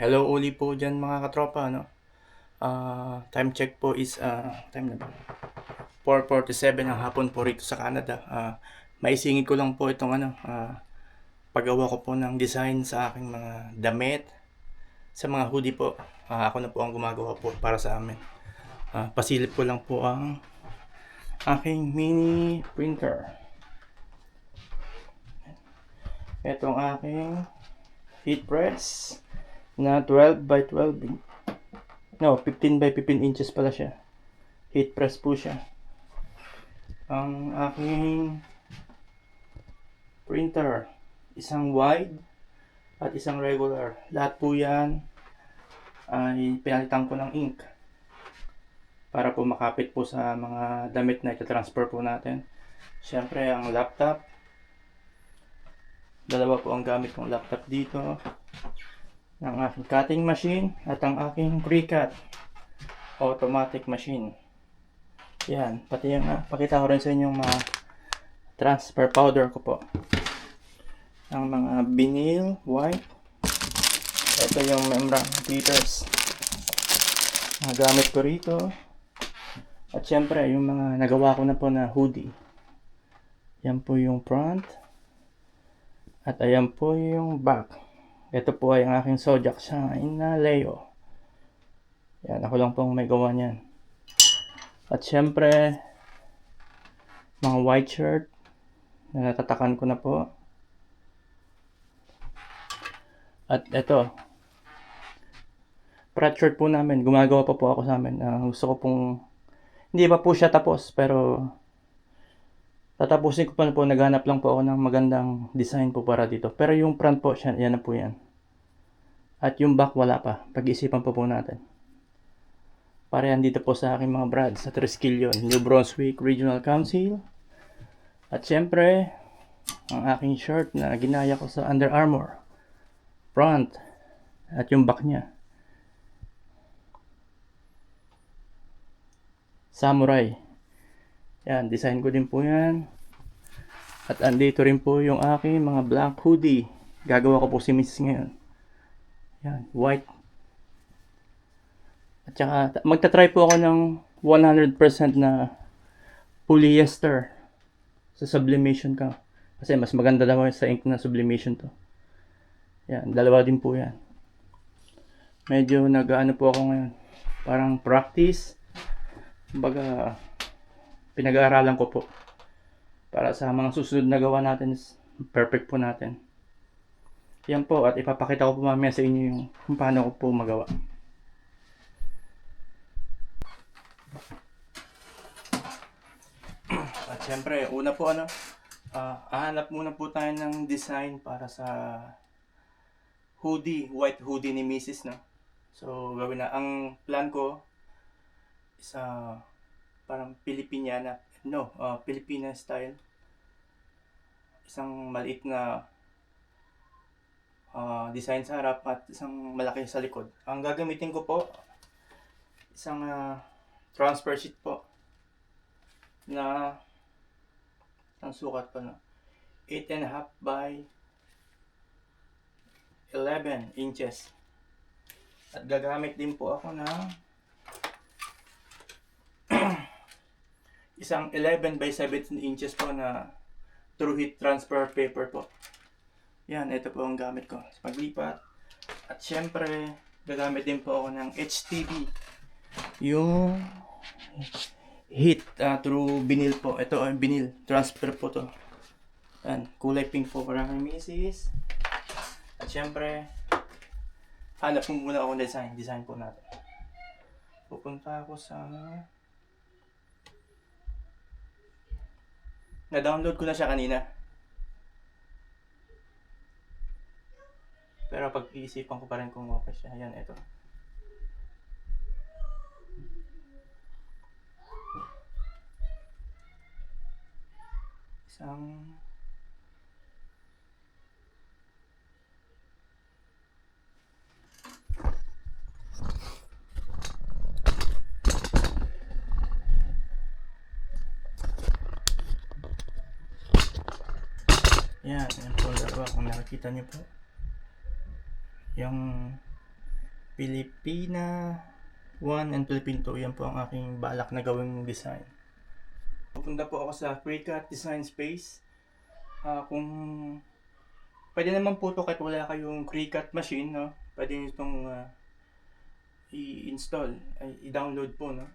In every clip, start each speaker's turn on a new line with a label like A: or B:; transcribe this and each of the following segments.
A: Hello uli po dyan mga katropa, no? Time check po is, time na ba? 4:47 ng hapon po rito sa Canada. Maisingit ko lang po itong paggawa ko po ng design sa aking mga damit, sa mga hoodie po. Ako na po ang gumagawa po para sa amin. Pasilip ko lang po ang aking mini printer. Ito ang aking heat press na 12 by 12, no, 15 by 15 inches pala siya. Heat press po siya. Ang aking printer, isang wide at isang regular. Lahat po yan ay pinalitan ko ng ink para po makapit po sa mga damit na ita-transfer po natin. Siyempre ang laptop, dalawa po ang gamit kong laptop dito, ang aking cutting machine at ang aking pre-cut automatic machine. Yan, pati yung pakita ko rin sa inyo yung mga transfer powder ko po. Ang mga vinyl white. Ito yung membrane glitters. Mga gamit ko rito. At syempre yung mga nagawa ko na po na hoodie. Yan po yung front. At ayan po yung back. Ito po ay ang aking Zodiac Shine na Leo. Yan, ako lang pong may gawa niyan. At syempre, mga white shirt na natatakan ko na po. At ito, print shirt po namin. Gumagawa pa po ako sa amin. Gusto ko pong, hindi pa po siya tapos, pero tatapusin ko pa na po. Naghanap lang po ako ng magandang design po para dito. Pero yung front po, yan na po yan. At yung back wala pa. Pag-isipan po natin. Para yan dito po sa aking mga brad sa Triskelion, New Brunswick Regional Council. At syempre, ang aking shirt na ginaya ko sa Under Armour. Front. At yung back niya. Samurai. Yan, design ko din po yan. At andito rin po yung aking mga black hoodie. Gagawa ko po si Mrs. ngayon. Yan, white. At saka magta-try po ako ng 100% na polyester sa sublimation ka. Kasi mas maganda daw sa ink na sublimation to. Yan, dalawa din po yan. Medyo nag-ano po ako ngayon. Parang practice. Kumbaga, pinag-aaralan ko po. Para sa mga susunod na gawa natin, perfect po natin. Yan po, at ipapakita ko po mamaya sa inyo yung kung paano ko po magawa. At syempre, una po hahanap muna po tayo ng design para sa hoodie, white hoodie ni Mrs. no. So, gawin na. Ang plan ko is parang Filipina style. Isang maliit na design sa harap at isang malaki sa likod. Ang gagamitin ko po, isang transfer sheet po na ang sukat pa na 8.5 by 11 inches. At gagamit din po ako ng isang 11 by 17 inches po na true heat transfer paper po. Yan, ito po ang gamit ko sa paglipat. At syempre, gagamit din po ako ng HTV. Yung heat through vinyl po. Ito ang vinyl transfer po to. Yan, kulay pink po para kay Mrs. At syempre, hanap po muna ako ng design po natin. Pupunta ako sa na-download ko na siya kanina. Pero pag-iisipan ko pa rin kung okay siya. Ayan, ito. Isang yan po dalawa kung nakikita niyo po yung Filipina 1 and Philippine 2. Yan po ang aking balak na gawing design. Pupunta po ako sa Cricut Design Space. Kung pwede naman po ito kahit wala kayong Cricut machine, no? Pwede nyo itong i-install, i-download po, no?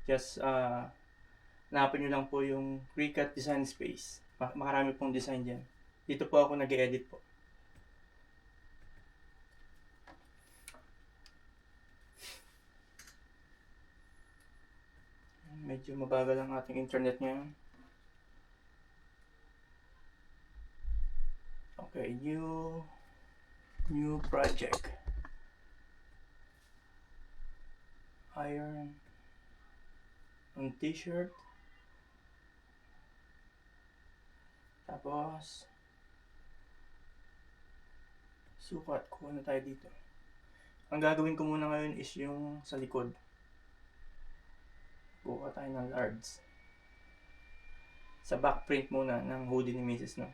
A: Just hanapin nyo lang po yung Cricut Design Space. Makarami pong design dyan. Dito po ako nag-edit po. Medyo mabagal ang ating internet ngayon. Okay, new project. Iron on t-shirt. Tapos sukat, kuha na tayo dito. Ang gagawin ko muna ngayon is yung sa likod. Kuha tayo ng large. Sa back print muna ng hoodie ni Mrs. No?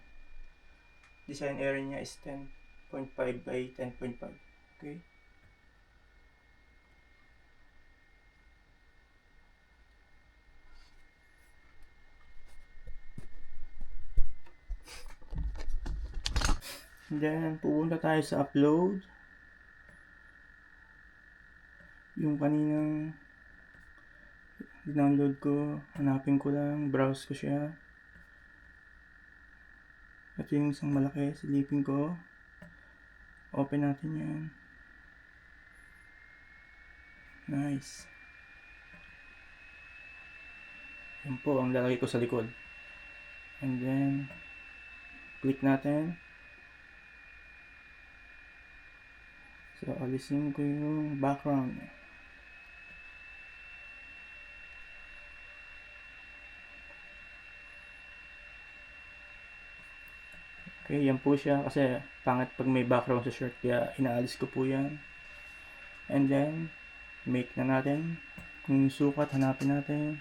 A: Design area niya is 10.5 by 10.5. Okay? Then, pupunta tayo sa upload. Yung kaninang download ko, hanapin ko lang, browse ko siya. Ito yung isang malaki, silipin ko. Open natin yan. Nice. Yan po ang lalagay ko sa likod. And then, click natin. So, alisin ko yung background. Okay, yan po siya. Kasi pangit pag may background sa shirt. Kaya inaalis ko po yan. And then, make na natin. Kung yung sukat, hanapin natin.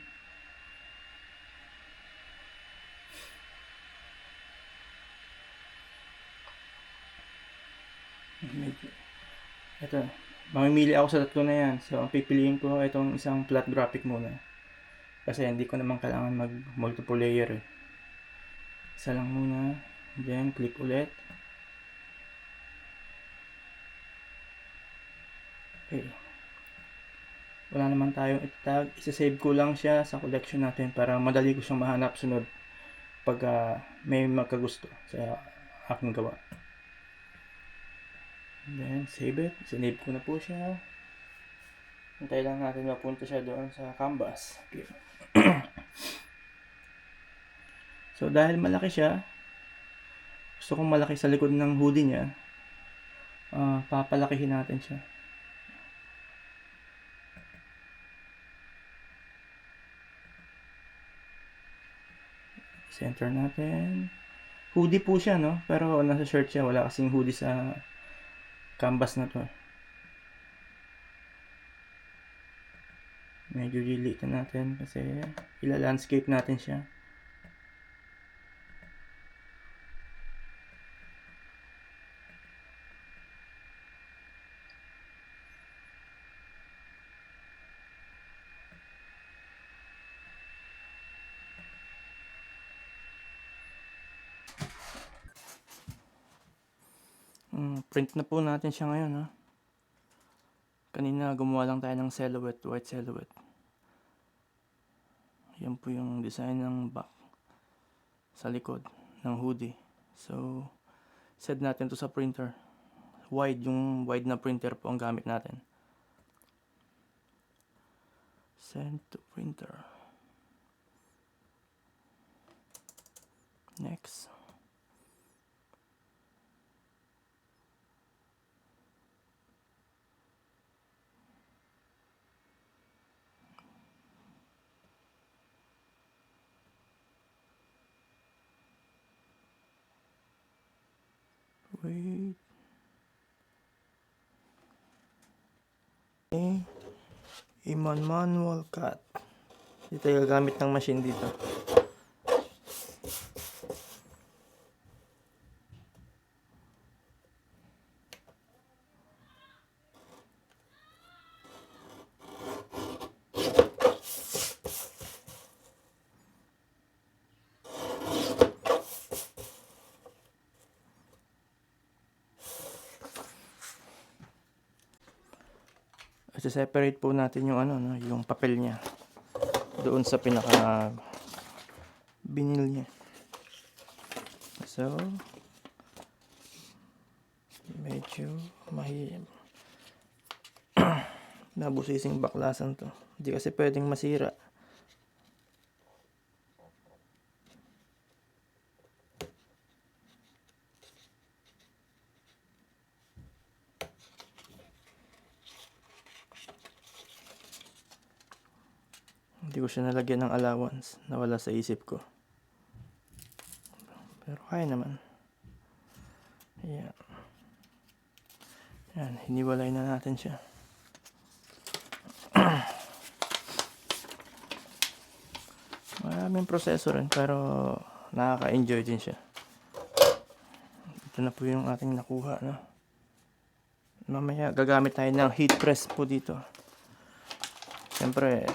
A: Ito, mamimili ako sa tatlo na yan. So, ang pipiliin ko itong isang flat graphic muna. Kasi hindi ko naman kailangan mag multiple layer eh. Isa lang muna. Then, click ulit. Okay. Wala naman tayong itag. Isa-save ko lang siya sa collection natin para madali ko siyang mahanap sunod pag may magkagusto sa aking gawa. Then, save it. Sinave ko na po siya. Hintay lang natin mapunta siya doon sa canvas. Okay. So, dahil malaki siya, gusto kong malaki sa likod ng hoodie niya, papalakihin natin siya. Center natin. Hoodie po siya, no? Pero nasa shirt siya. Wala kasing hoodie sa canvas na to. Medyo liliitan natin kasi ila-landscape natin siya. Print na po natin siya ngayon, ha? Kanina gumawa lang tayo ng silhouette, white silhouette. Yan po yung design ng back sa likod ng hoodie. So, set natin to sa printer. Yung wide na printer po ang gamit natin. Send to printer. Next. Wait. Okay. Manual cut. Hindi tayo gagamit ng machine dito. Kasi separate po natin yung ano, no, yung papel niya doon sa pinaka binil niya. So, medyo nabusising baklasan to. Hindi kasi pwedeng masira. Hindi ko siya nalagyan ng allowance. Nawala sa isip ko. Pero kaya naman. Ayan. Ayan, hiniwalay na natin siya. Maraming proseso rin, pero nakaka-enjoy din siya. Ito na po yung ating nakuha, no? Mamaya gagamit tayo ng heat press po dito. Siyempre,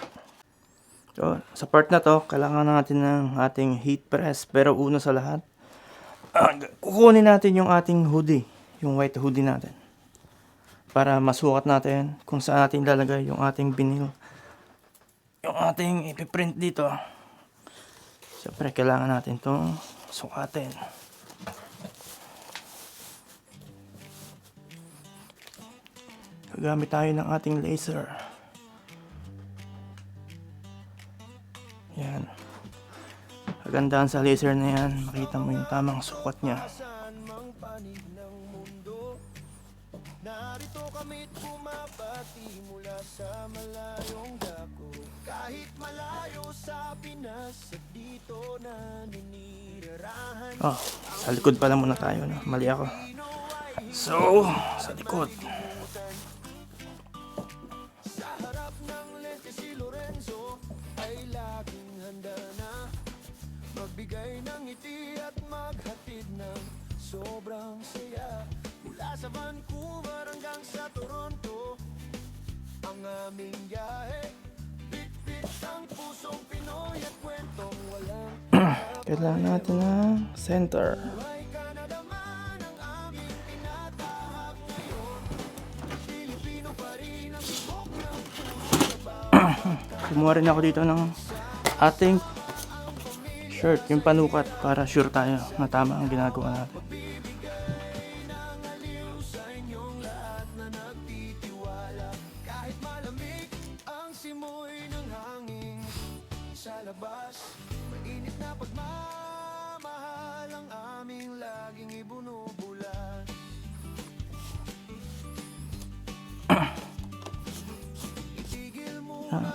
A: so, sa part na to, kailangan natin ng ating heat press. Pero una sa lahat, kukunin natin yung ating hoodie, yung white hoodie natin, para masukat natin kung saan natin lalagay yung ating vinyl, yung ating ipiprint dito. Siyempre, kailangan natin itong sukatin. Gagamit tayo ng ating laser. Yan. Kagandahan sa laser na yan, makita mo yung tamang sukat niya. Narito kami't bumabati mula sa malayong dako. Kahit malayo sa Pinas at dito na ninirahan. Oh, sa likod pala muna tayo, no? Mali ako. So, sa likod. Sa harap ng lente si Lorenzo ay laging handa na magbigay ng ngiti at maghatid ng sobrang saya. Mula sa Vancouver hanggang sa Toronto, ang aming biyahe, bit-bit ang pusong Pinoy at kwentong walang kailangan natin ng center. Kumuha rin ako dito ng ating shirt, yung panukat, para sure tayo na tama ang ginagawa natin.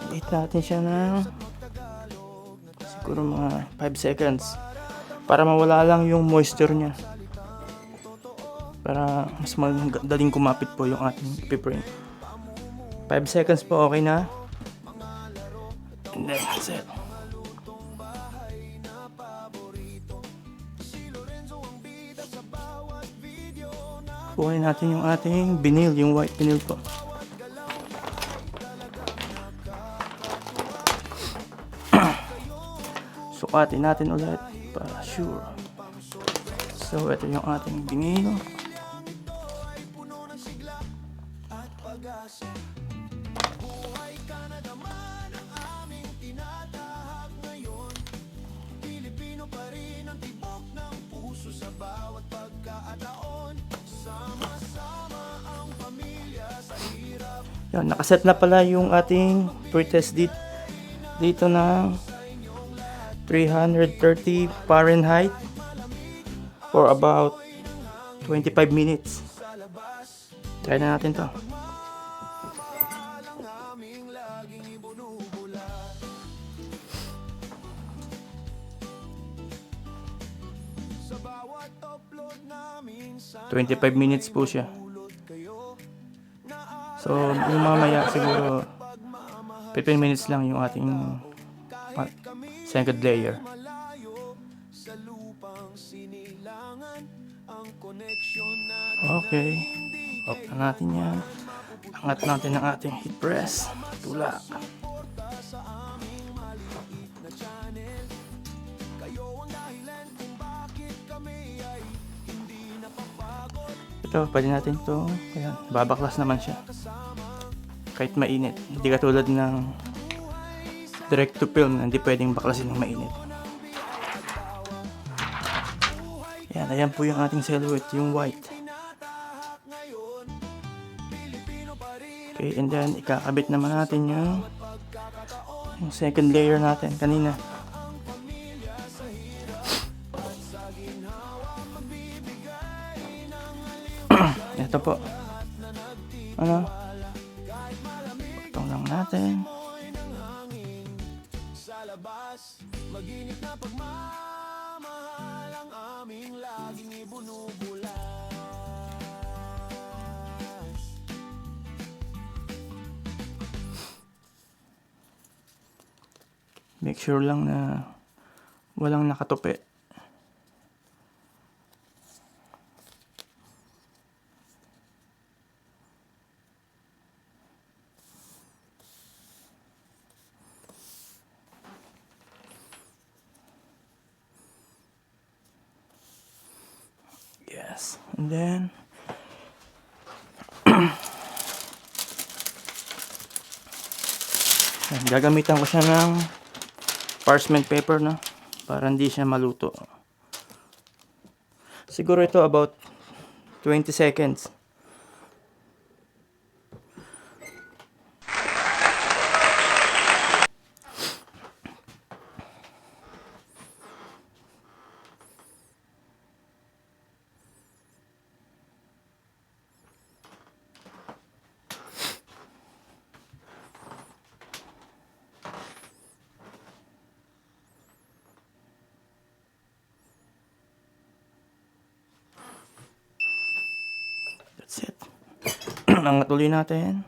A: Wait natin siya ng siguro mga 5 seconds para mawala lang yung moisture niya, para mas madaling kumapit po yung ating ipiprint. 5 seconds po, okay na, and then that's it. Kunin natin yung ating vinyl, yung white vinyl po. Sukatin natin ulit para sure. So, ito yung ating vinyl. Yan, nakaset na pala yung ating pretest dito na 330 Fahrenheit for about 25 minutes. Try na natin to. Sa bawat upload namin, 25 minutes po siya. So, yung mamaya siguro 15 minutes lang yung ating second layer. Okay. Off na natin yan. Angat natin ang ating heat press. Tulak. Ito, pwede natin ito. Ayan, babaklas naman siya. kahit mainit. Hindi katulad ng direct to film na hindi pwedeng baklasin ng mainit. Yan, ayan po yung ating silhouette, yung white. Okay, and then ikakabit naman natin yung second layer natin kanina. Ito po. Ano? Itong lang natin. Make sure lang na walang nakatupi. Yes, and then gagamitan ko siya ng parchment paper, no, para hindi siya maluto. Siguro ito about 20 seconds. That's it. Angat ulit natin.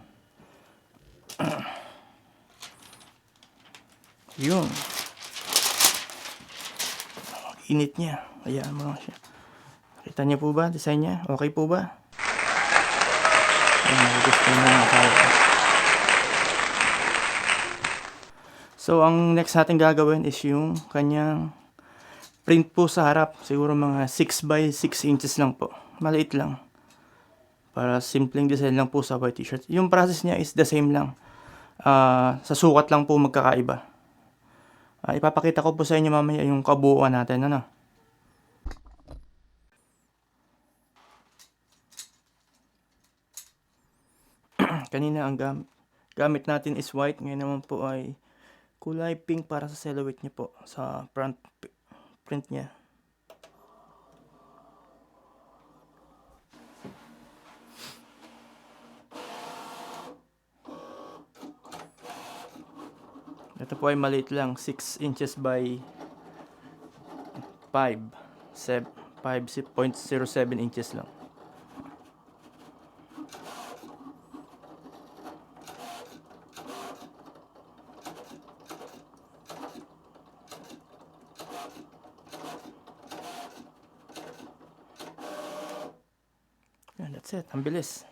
A: Yun. Init niya. Ayan mo lang siya. Kita niyo po ba? Design niya? Okay po ba? Ayan, gusto na ako. So, ang next natin gagawin is yung kanyang print po sa harap. Siguro mga 6 by 6 inches lang po. Maliit lang. Para simpleng design lang po sa white t-shirt. Yung process niya is the same lang. Sa sukat lang po magkakaiba. Ipapakita ko po sa inyo mamaya yung kabuuan natin. Ano? Kanina ang gamit natin is white. Ngayon naman po ay kulay pink para sa silhouette niya po. Sa front print niya. Ito po ay maliit lang, 6 inches by 5.07 inches lang. And that's it, ang bilis.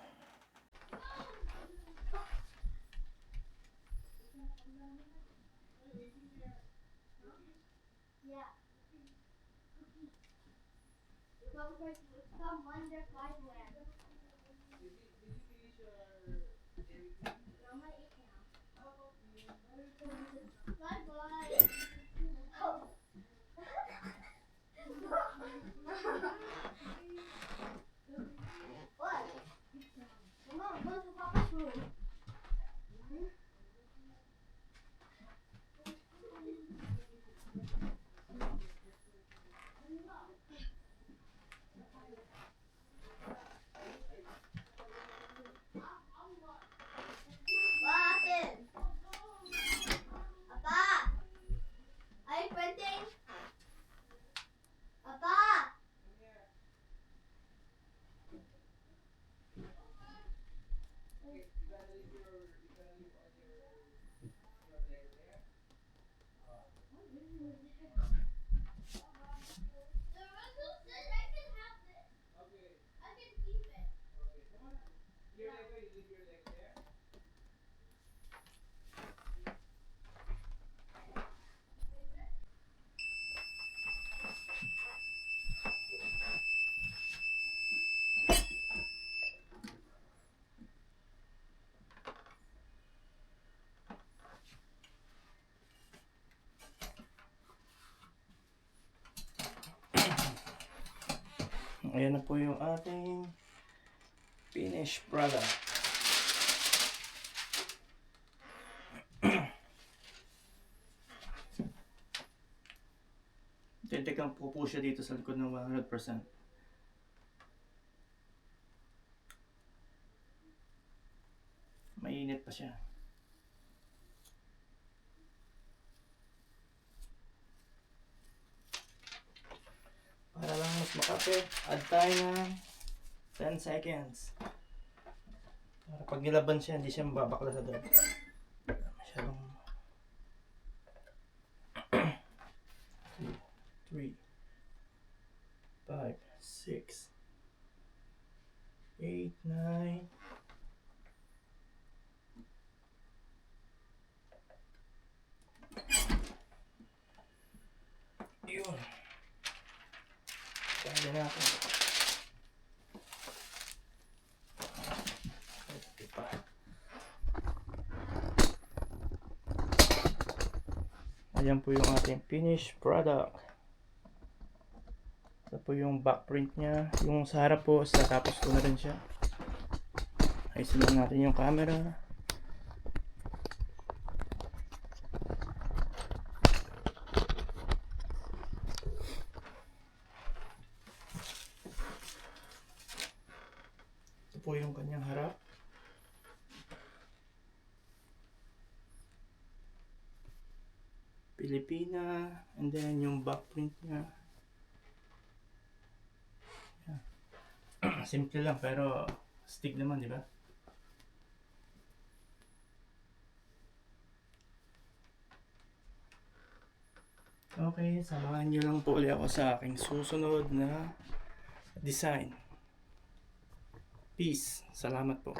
A: Ayan na po yung ating finished product. Titikan po siya dito sa likod ng 100%. Mainit pa siya. Para lang mas makapit, add tayo ng 10 seconds. Para pag nilaban siya, hindi siya mababakla sa doob. Masyadong 2, 3, 5, 6, 8, 9. Yun. Kaya natin. Pa. Ayan po yung ating finished product. Ito po yung back print nya. Yung sa harap po, tapos ko na rin siya. Ayusin lang natin yung camera. Ito po yung kanyang harap. Pilipina, and then yung back print nya. Simple lang pero stick naman, di ba? Okay, samahan nyo lang po ulit ako sa aking susunod na design. Peace. Salamat po.